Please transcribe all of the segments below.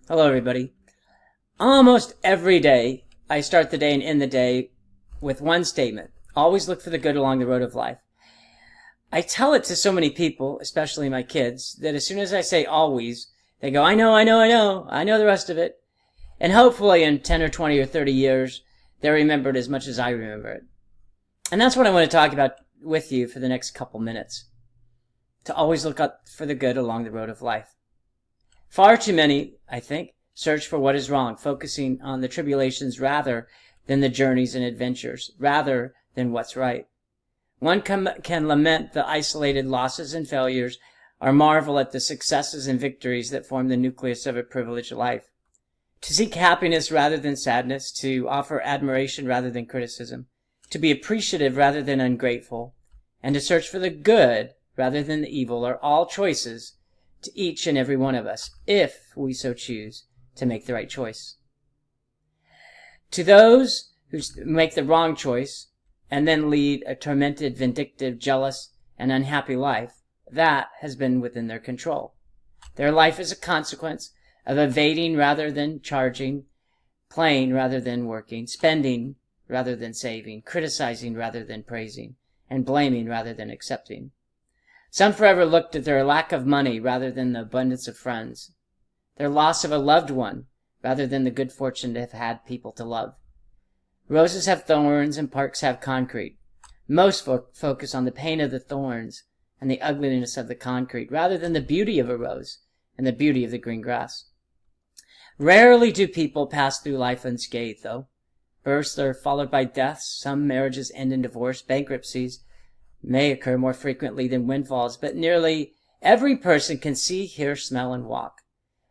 Hello, everybody. Almost every day, I start the day and end the day with one statement. Always look for the good along the road of life. I tell it to so many people, especially my kids, that as soon as I say always, they go, I know the rest of it. And hopefully in 10 or 20 or 30 years, they'll remember it as much as I remember it. And that's what I want to talk about with you for the next couple minutes. To always look up for the good along the road of life. Far too many, I think, search for what is wrong, focusing on the tribulations rather than the journeys and adventures, rather than what's right. One can lament the isolated losses and failures, or marvel at the successes and victories that form the nucleus of a privileged life. To seek happiness rather than sadness, to offer admiration rather than criticism, to be appreciative rather than ungrateful, and to search for the good rather than the evil are all choices to each and every one of us, if we so choose to make the right choice. To those who make the wrong choice and then lead a tormented, vindictive, jealous, and unhappy life, that has been within their control. Their life is a consequence of evading rather than charging, playing rather than working, spending rather than saving, criticizing rather than praising, and blaming rather than accepting. Some forever looked at their lack of money rather than the abundance of friends, their loss of a loved one rather than the good fortune to have had people to love. Roses have thorns and parks have concrete. Most focus on the pain of the thorns and the ugliness of the concrete rather than the beauty of a rose and the beauty of the green grass. Rarely do people pass through life unscathed, though. Births are followed by deaths. Some marriages end in divorce. Bankruptcies may occur more frequently than windfalls, but nearly every person can see, hear, smell, and walk.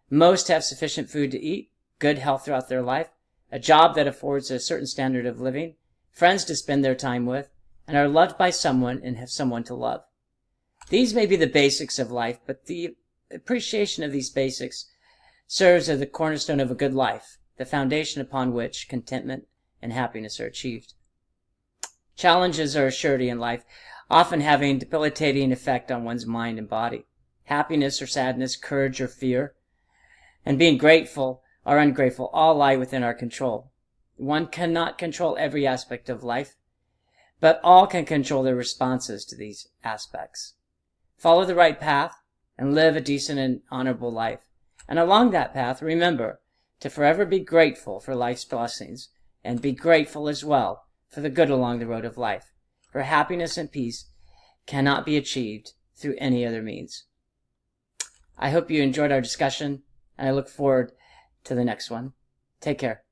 Most have sufficient food to eat, good health throughout their life, a job that affords a certain standard of living, friends to spend their time with, and are loved by someone and have someone to love. These may be the basics of life, but the appreciation of these basics serves as the cornerstone of a good life, the foundation upon which contentment and happiness are achieved. Challenges are a surety in life, often having debilitating effect on one's mind and body. Happiness or sadness, courage or fear, and being grateful or ungrateful all lie within our control. One cannot control every aspect of life, but all can control their responses to these aspects. Follow the right path and live a decent and honorable life. And along that path, remember to forever be grateful for life's blessings, and be grateful as well for the good along the road of life. For happiness and peace cannot be achieved through any other means. I hope you enjoyed our discussion, and I look forward to the next one. Take care.